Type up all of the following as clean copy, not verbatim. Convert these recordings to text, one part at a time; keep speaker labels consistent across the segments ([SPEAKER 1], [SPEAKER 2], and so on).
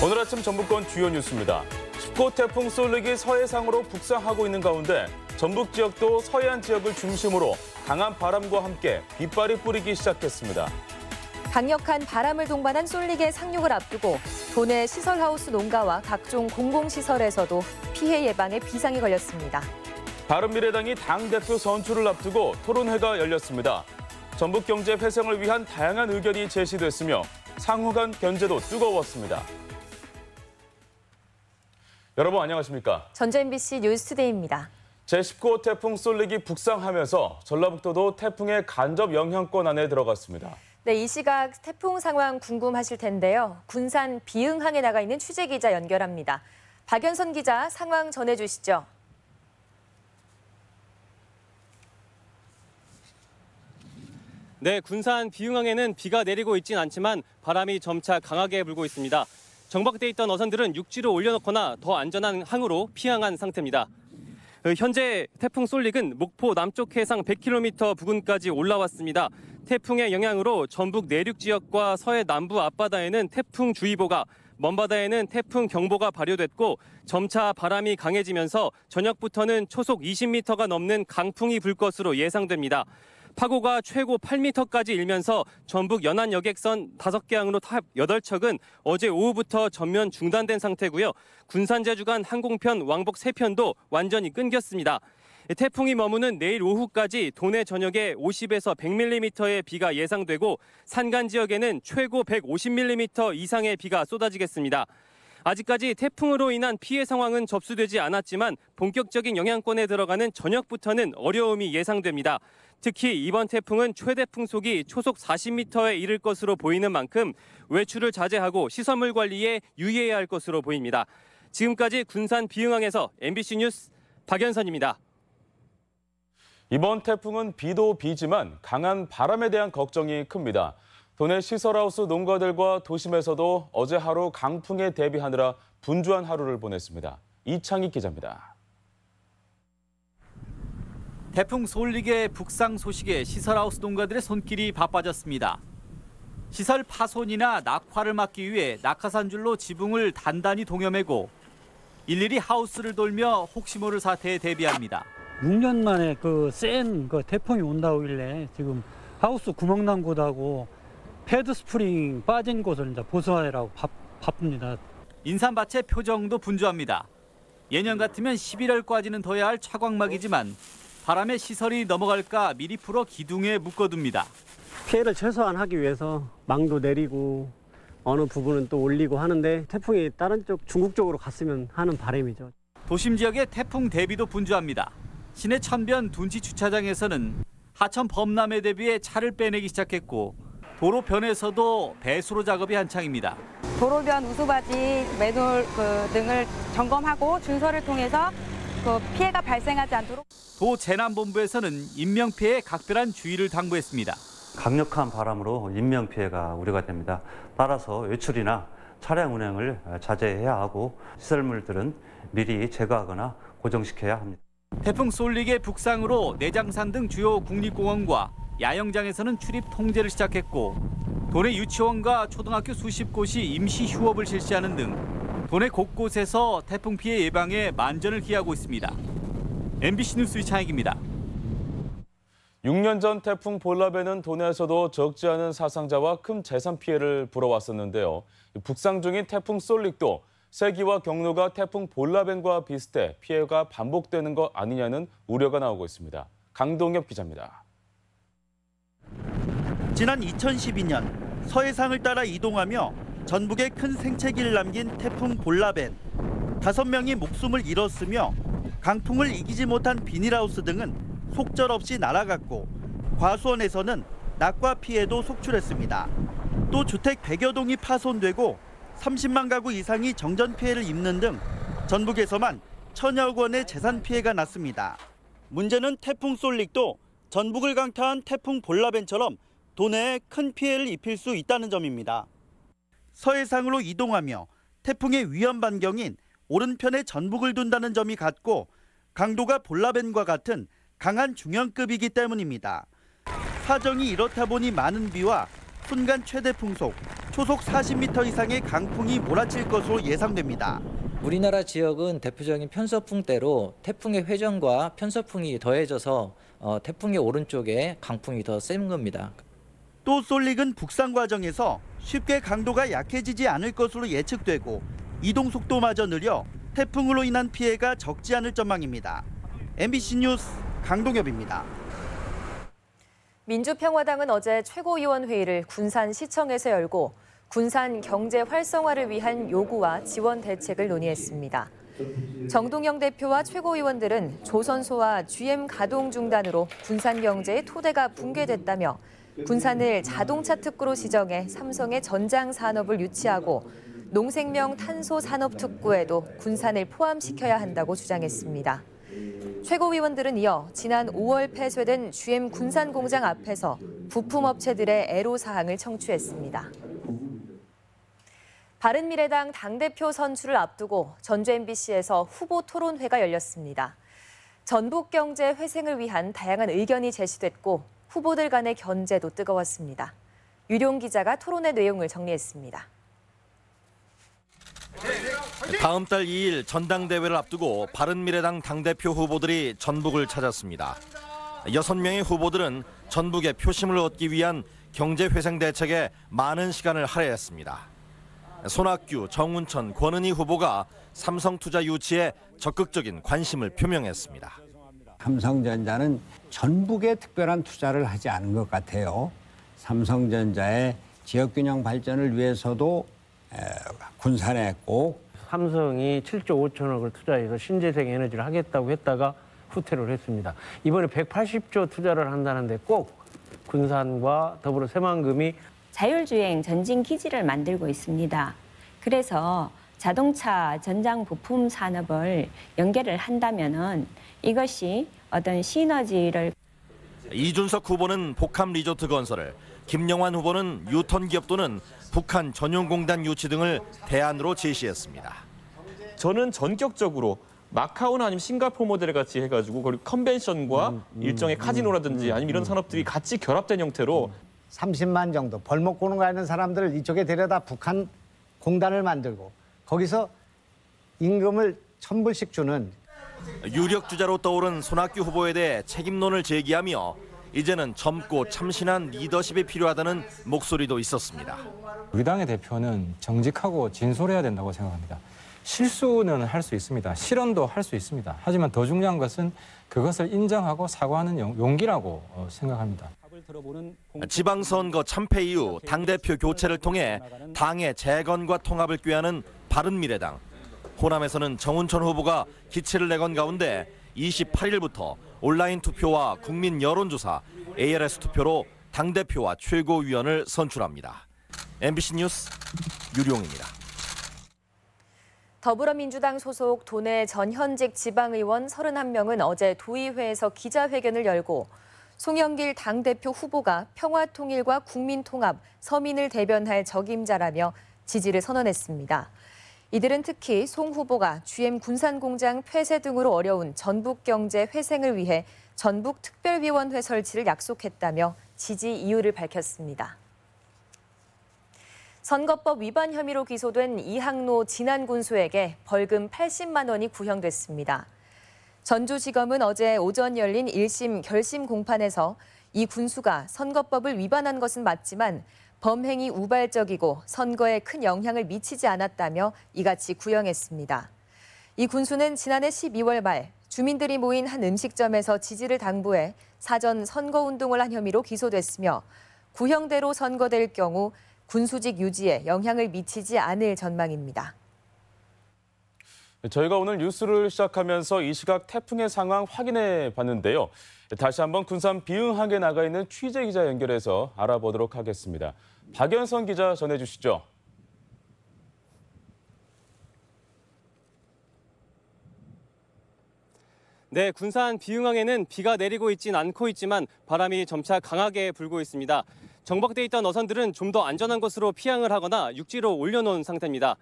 [SPEAKER 1] 오늘 아침 전북권 주요 뉴스입니다. 10호 태풍 쏠릭이 서해상으로 북상하고 있는 가운데 전북 지역도 서해안 지역을 중심으로 강한 바람과 함께 빗발이 뿌리기 시작했습니다.
[SPEAKER 2] 강력한 바람을 동반한 쏠릭의 상륙을 앞두고 도내 시설하우스 농가와 각종 공공시설에서도 피해 예방에 비상이 걸렸습니다.
[SPEAKER 1] 바른미래당이 당대표 선출을 앞두고 토론회가 열렸습니다. 전북 경제 회생을 위한 다양한 의견이 제시됐으며 상호 간 견제도 뜨거웠습니다. 여러분 안녕하십니까?
[SPEAKER 2] 전주 MBC 뉴스투데이입니다.
[SPEAKER 1] 제19호 태풍 쏠릭이 북상하면서 전라북도도 태풍의 간접 영향권 안에 들어갔습니다.
[SPEAKER 2] 네, 이 시각 태풍 상황 궁금하실 텐데요. 군산 비흥항에 나가 있는 취재기자 연결합니다. 박연선 기자 상황 전해주시죠.
[SPEAKER 3] 네, 군산 비흥항에는 비가 내리고 있진 않지만 바람이 점차 강하게 불고 있습니다. 정박돼 있던 어선들은 육지로 올려놓거나 더 안전한 항으로 피항한 상태입니다. 현재 태풍 쏠릭은 목포 남쪽 해상 100km 부근까지 올라왔습니다. 태풍의 영향으로 전북 내륙 지역과 서해 남부 앞바다에는 태풍주의보가, 먼바다에는 태풍경보가 발효됐고 점차 바람이 강해지면서 저녁부터는 초속 20m가 넘는 강풍이 불 것으로 예상됩니다. 파고가 최고 8m까지 일면서 전북 연안 여객선 5개 항로 탑 8척은 어제 오후부터 전면 중단된 상태고요. 군산 제주 간 항공편 왕복 3편도 완전히 끊겼습니다. 태풍이 머무는 내일 오후까지 도내 전역에 50에서 100mm의 비가 예상되고 산간 지역에는 최고 150mm 이상의 비가 쏟아지겠습니다. 아직까지 태풍으로 인한 피해 상황은 접수되지 않았지만 본격적인 영향권에 들어가는 저녁부터는 어려움이 예상됩니다. 특히 이번 태풍은 최대 풍속이 초속 40m에 이를 것으로 보이는 만큼 외출을 자제하고 시설물 관리에 유의해야 할 것으로 보입니다. 지금까지 군산 비흥항에서 MBC 뉴스 박연선입니다.
[SPEAKER 1] 이번 태풍은 비도 비지만 강한 바람에 대한 걱정이 큽니다. 도내 시설하우스 농가들과 도심에서도 어제 하루 강풍에 대비하느라 분주한 하루를 보냈습니다. 이창희 기자입니다.
[SPEAKER 4] 태풍 쏠릭의 북상 소식에 시설하우스 농가들의 손길이 바빠졌습니다. 시설 파손이나 낙화를 막기 위해 낙하산줄로 지붕을 단단히 동여매고 일일이 하우스를 돌며 혹시 모를 사태에 대비합니다.
[SPEAKER 5] 6년 만에 센 태풍이 온다길래 지금 하우스 구멍 난 곳하고 패드 스프링 빠진 곳을 이제 보수하느라고 바쁩니다.
[SPEAKER 4] 인삼밭의 표정도 분주합니다. 예년 같으면 11월까지는 둬야 할 차광막이지만 바람에 시설이 넘어갈까 미리 풀어 기둥에 묶어둡니다.
[SPEAKER 6] 피해를 최소화하기 위해서 망도 내리고 어느 부분은 또 올리고 하는데 태풍이 다른 쪽 중국 쪽으로 갔으면 하는 바람이죠.
[SPEAKER 4] 도심 지역의 태풍 대비도 분주합니다. 시내 천변 둔치 주차장에서는 하천 범람에 대비해 차를 빼내기 시작했고 도로변에서도 배수로 작업이 한창입니다.
[SPEAKER 7] 도로변 우수바지, 매놀 등을 점검하고 준설을 통해서 피해가 발생하지 않도록.
[SPEAKER 4] 도 재난본부에서는 인명피해에 각별한 주의를 당부했습니다.
[SPEAKER 8] 강력한 바람으로 인명피해가 우려가 됩니다. 따라서 외출이나 차량 운행을 자제해야 하고 시설물들은 미리 제거하거나 고정시켜야 합니다.
[SPEAKER 4] 태풍 쏠릭의 북상으로 내장산 등 주요 국립공원과 야영장에서는 출입 통제를 시작했고 도내 유치원과 초등학교 수십 곳이 임시 휴업을 실시하는 등 도내 곳곳에서 태풍 피해 예방에 만전을 기하고 있습니다. MBC 뉴스 이창익입니다.
[SPEAKER 1] 6년 전 태풍 볼라벤은 도내에서도 적지 않은 사상자와 큰 재산 피해를 불어왔었는데요. 북상 중인 태풍 쏠릭도 세기와 경로가 태풍 볼라벤과 비슷해 피해가 반복되는 것 아니냐는 우려가 나오고 있습니다. 강동엽 기자입니다.
[SPEAKER 9] 지난 2012년 서해상을 따라 이동하며 전북에 큰 생채기를 남긴 태풍 볼라벤. 5명이 목숨을 잃었으며 강풍을 이기지 못한 비닐하우스 등은 속절없이 날아갔고 과수원에서는 낙과 피해도 속출했습니다. 또 주택 100여 동이 파손되고 30만 가구 이상이 정전 피해를 입는 등 전북에서만 1000여 건의 재산 피해가 났습니다. 문제는 태풍 쏠릭도 전북을 강타한 태풍 볼라벤처럼 도내에 큰 피해를 입힐 수 있다는 점입니다. 서해상으로 이동하며 태풍의 위험 반경인 오른편에 전북을 둔다는 점이 같고 강도가 볼라벤과 같은 강한 중형급이기 때문입니다. 사정이 이렇다 보니 많은 비와 순간 최대 풍속, 초속 40m 이상의 강풍이 몰아칠 것으로 예상됩니다.
[SPEAKER 10] 우리나라 지역은 대표적인 편서풍대로 태풍의 회전과 편서풍이 더해져서 태풍의 오른쪽에 강풍이 더 센 겁니다.
[SPEAKER 9] 또 솔릭은 북상 과정에서 쉽게 강도가 약해지지 않을 것으로 예측되고 이동 속도마저 느려 태풍으로 인한 피해가 적지 않을 전망입니다. MBC 뉴스 강동엽입니다.
[SPEAKER 2] 민주평화당은 어제 최고위원회의를 군산시청에서 열고 군산 경제 활성화를 위한 요구와 지원 대책을 논의했습니다. 정동영 대표와 최고위원들은 조선소와 GM 가동 중단으로 군산 경제의 토대가 붕괴됐다며 군산을 자동차 특구로 지정해 삼성의 전장 산업을 유치하고 농생명 탄소 산업 특구에도 군산을 포함시켜야 한다고 주장했습니다. 최고위원들은 이어 지난 5월 폐쇄된 GM 군산 공장 앞에서 부품업체들의 애로사항을 청취했습니다. 바른미래당 당대표 선출을 앞두고 전주 MBC에서 후보 토론회가 열렸습니다. 전북 경제 회생을 위한 다양한 의견이 제시됐고 후보들 간의 견제도 뜨거웠습니다. 유룡 기자가 토론회 내용을 정리했습니다.
[SPEAKER 11] 다음 달 2일 전당대회를 앞두고 바른미래당 당대표 후보들이 전북을 찾았습니다. 6명의 후보들은 전북의 표심을 얻기 위한 경제회생 대책에 많은 시간을 할애했습니다. 손학규, 정운천, 권은희 후보가 삼성투자 유치에 적극적인 관심을 표명했습니다.
[SPEAKER 12] 삼성전자는 전북에 특별한 투자를 하지 않은 것 같아요. 삼성전자의 지역균형 발전을 위해서도 군산에 꼭
[SPEAKER 13] 삼성이 7조 5천억을 투자해서 신재생 에너지를 하겠다고 했다가 후퇴를 했습니다. 이번에 180조 투자를 한다는데 꼭 군산과 더불어 새만금이
[SPEAKER 14] 자율주행 전진 기지를 만들고 있습니다. 그래서 자동차 전장 부품 산업을 연계를 한다면은 이것이 어떤 시너지를.
[SPEAKER 11] 이준석 후보는 복합 리조트 건설을, 김영환 후보는 유턴 기업 또는 북한 전용공단 유치 등을 대안으로 제시했습니다.
[SPEAKER 15] 저는 전격적으로 마카오나 아니면 싱가포르 모델을 같이 해가지고 그리고 컨벤션과 일종의 카지노라든지 아니면 이런 산업들이 같이 결합된 형태로
[SPEAKER 16] 30만 정도 벌목 고는 가 있는 사람들을 이쪽에 데려다 북한 공단을 만들고 거기서 임금을 1,000불씩 주는.
[SPEAKER 11] 유력 주자로 떠오른 손학규 후보에 대해 책임론을 제기하며 이제는 젊고 참신한 리더십이 필요하다는 목소리도 있었습니다.
[SPEAKER 17] 우리 당의 대표는 정직하고 진솔해야 된다고 생각합니다. 실수는 할 수 있습니다. 실언도 할 수 있습니다. 하지만 더 중요한 것은 그것을 인정하고 사과하는 용기라고 생각합니다.
[SPEAKER 11] 지방선거 참패 이후 당대표 교체를 통해 당의 재건과 통합을 꾀하는 바른미래당. 호남에서는 정운천 후보가 기체를 내건 가운데 28일부터 온라인 투표와 국민 여론조사, ARS 투표로 당대표와 최고위원을 선출합니다. MBC 뉴스 유룡입니다.
[SPEAKER 2] 더불어민주당 소속 도내 전현직 지방의원 31명은 어제 도의회에서 기자회견을 열고 송영길 당대표 후보가 평화통일과 국민통합, 서민을 대변할 적임자라며 지지를 선언했습니다. 이들은 특히 송 후보가 GM 군산공장 폐쇄 등으로 어려운 전북 경제 회생을 위해 전북특별위원회 설치를 약속했다며 지지 이유를 밝혔습니다. 선거법 위반 혐의로 기소된 이항로 진안군수에게 벌금 80만 원이 구형됐습니다. 전주지검은 어제 오전 열린 1심 결심 공판에서 이 군수가 선거법을 위반한 것은 맞지만 범행이 우발적이고 선거에 큰 영향을 미치지 않았다며 이같이 구형했습니다. 이 군수는 지난해 12월 말 주민들이 모인 한 음식점에서 지지를 당부해 사전 선거운동을 한 혐의로 기소됐으며 구형대로 선거될 경우 군수직 유지에 영향을 미치지 않을 전망입니다.
[SPEAKER 1] 저희가 오늘 뉴스를 시작하면서 이 시각 태풍의 상황 확인해 봤는데요. 다시 한번 군산 비응항에 나가 있는 취재 기자 연결해서 알아보도록 하겠습니다. 박연선 기자 전해주시죠.
[SPEAKER 3] 네, 군산 비응항에는 비가 내리고 있진 않고 있지만 바람이 점차 강하게 불고 있습니다. 정박돼 있던 어선들은 좀 더 안전한 곳으로 피항을 하거나 육지로 올려놓은 상태입니다.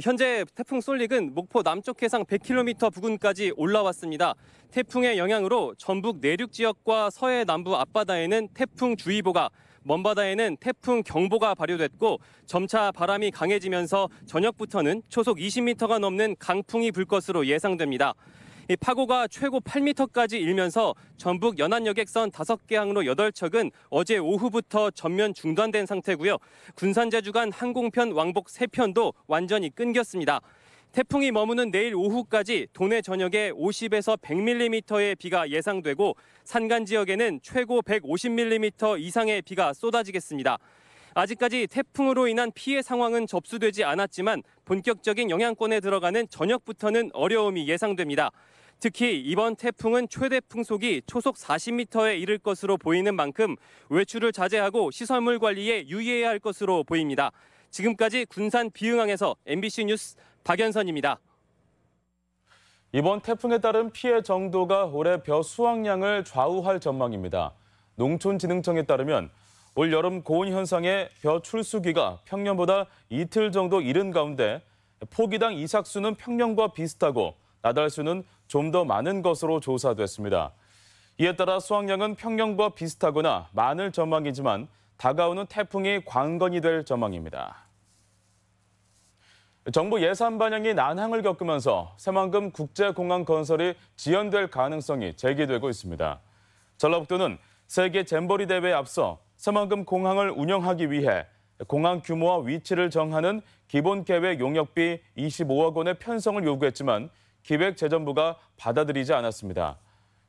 [SPEAKER 3] 현재 태풍 솔릭은 목포 남쪽 해상 100km 부근까지 올라왔습니다. 태풍의 영향으로 전북 내륙 지역과 서해 남부 앞바다에는 태풍주의보가, 먼바다에는 태풍 경보가 발효됐고 점차 바람이 강해지면서 저녁부터는 초속 20m가 넘는 강풍이 불 것으로 예상됩니다. 이 파고가 최고 8m까지 일면서 전북 연안여객선 5개 항로 8척은 어제 오후부터 전면 중단된 상태고요. 군산 제주 간 항공편 왕복 3편도 완전히 끊겼습니다. 태풍이 머무는 내일 오후까지 도내 전역에 50에서 100mm의 비가 예상되고 산간 지역에는 최고 150mm 이상의 비가 쏟아지겠습니다. 아직까지 태풍으로 인한 피해 상황은 접수되지 않았지만 본격적인 영향권에 들어가는 저녁부터는 어려움이 예상됩니다. 특히 이번 태풍은 최대 풍속이 초속 40m에 이를 것으로 보이는 만큼 외출을 자제하고 시설물 관리에 유의해야 할 것으로 보입니다. 지금까지 군산 비흥항에서 MBC 뉴스 박연선입니다.
[SPEAKER 1] 이번 태풍에 따른 피해 정도가 올해 벼 수확량을 좌우할 전망입니다. 농촌진흥청에 따르면 올 여름 고온 현상에 벼 출수기가 평년보다 이틀 정도 이른 가운데 포기당 이삭수는 평년과 비슷하고 나달수는 좀 더 많은 것으로 조사됐습니다. 이에 따라 수확량은 평년과 비슷하거나 많을 전망이지만 다가오는 태풍이 관건이 될 전망입니다. 정부 예산 반영이 난항을 겪으면서 새만금 국제공항 건설이 지연될 가능성이 제기되고 있습니다. 전라북도는 세계 잼버리 대회에 앞서 새만금 공항을 운영하기 위해 공항 규모와 위치를 정하는 기본계획 용역비 25억 원의 편성을 요구했지만 기획재정부가 받아들이지 않았습니다.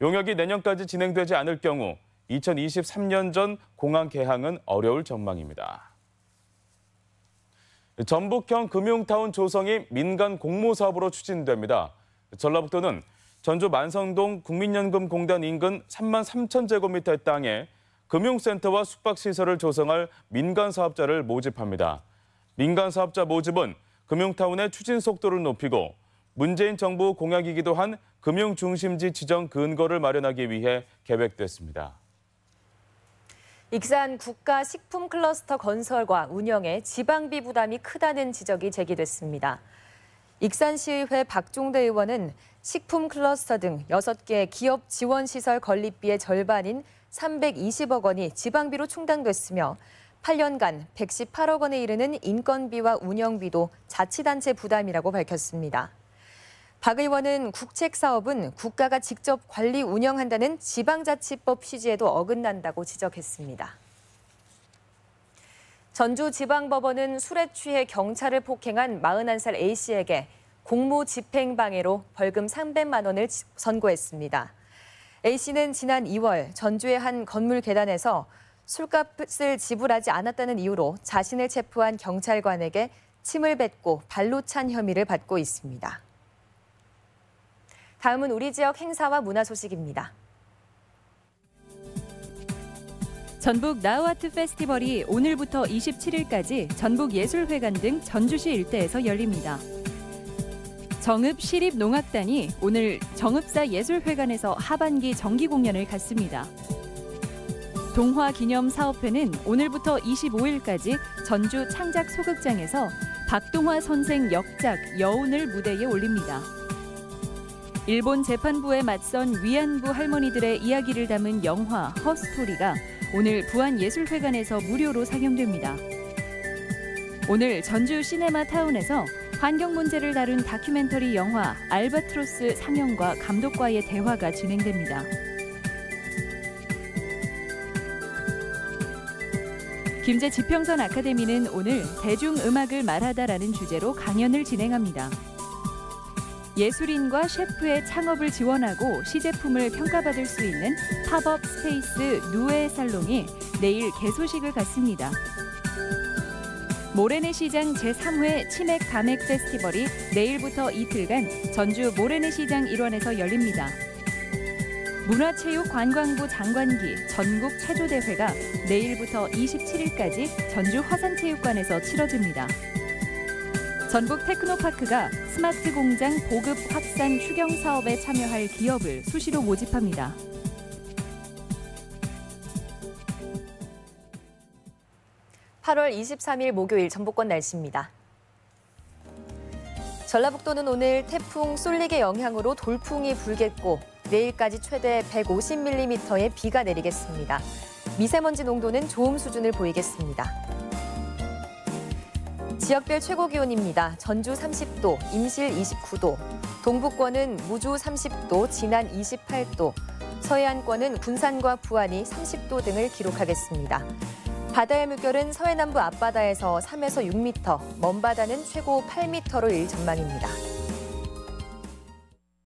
[SPEAKER 1] 용역이 내년까지 진행되지 않을 경우 2023년 전 공항 개항은 어려울 전망입니다. 전북형 금융타운 조성이 민간 공모사업으로 추진됩니다. 전라북도는 전주 만성동 국민연금공단 인근 3만 3천 제곱미터의 땅에 금융센터와 숙박시설을 조성할 민간 사업자를 모집합니다. 민간 사업자 모집은 금융타운의 추진 속도를 높이고 문재인 정부 공약이기도 한 금융중심지 지정 근거를 마련하기 위해 계획됐습니다.
[SPEAKER 2] 익산 국가식품클러스터 건설과 운영에 지방비 부담이 크다는 지적이 제기됐습니다. 익산시의회 박종대 의원은 식품클러스터 등 6개 기업 지원시설 건립비의 절반인 320억 원이 지방비로 충당됐으며 8년간 118억 원에 이르는 인건비와 운영비도 자치단체 부담이라고 밝혔습니다. 박 의원은 국책사업은 국가가 직접 관리 운영한다는 지방자치법 취지에도 어긋난다고 지적했습니다. 전주지방법원은 술에 취해 경찰을 폭행한 41살 A씨에게 공무집행방해로 벌금 300만 원을 선고했습니다. A씨는 지난 2월 전주의 한 건물 계단에서 술값을 지불하지 않았다는 이유로 자신을 체포한 경찰관에게 침을 뱉고 발로 찬 혐의를 받고 있습니다. 다음은 우리 지역 행사와 문화 소식입니다.
[SPEAKER 18] 전북 나우아트 페스티벌이 오늘부터 27일까지 전북예술회관 등 전주시 일대에서 열립니다. 정읍시립농악단이 오늘 정읍사예술회관에서 하반기 정기 공연을 갖습니다. 동화기념사업회는 오늘부터 25일까지 전주 창작소극장에서 박동화 선생 역작 여운을 무대에 올립니다. 일본 재판부에 맞선 위안부 할머니들의 이야기를 담은 영화 허스토리가 오늘 부안예술회관에서 무료로 상영됩니다. 오늘 전주 시네마타운에서 환경 문제를 다룬 다큐멘터리 영화 알바트로스 상영과 감독과의 대화가 진행됩니다. 김제 지평선 아카데미는 오늘 대중음악을 말하다라는 주제로 강연을 진행합니다. 예술인과 셰프의 창업을 지원하고 시제품을 평가받을 수 있는 팝업 스페이스 누에 살롱이 내일 개소식을 갖습니다. 모래내시장 제3회 치맥 다맥 페스티벌이 내일부터 이틀간 전주 모래내시장 일원에서 열립니다. 문화체육관광부 장관기 전국 체조대회가 내일부터 27일까지 전주 화산체육관에서 치러집니다. 전북 테크노파크가 스마트 공장 보급 확산 추경 사업에 참여할 기업을 수시로 모집합니다.
[SPEAKER 2] (8월 23일) 목요일 전북권 날씨입니다. 전라북도는 오늘 태풍 쏠릭의 영향으로 돌풍이 불겠고 내일까지 최대 150mm의 비가 내리겠습니다. 미세먼지 농도는 좋음 수준을 보이겠습니다. 지역별 최고 기온입니다. 전주 30도, 임실 29도, 동북권은 무주 30도, 진안 28도, 서해안권은 군산과 부안이 30도 등을 기록하겠습니다. 바다의 물결은 서해남부 앞바다에서 3에서 6m, 먼바다는 최고 8m로 일 전망입니다.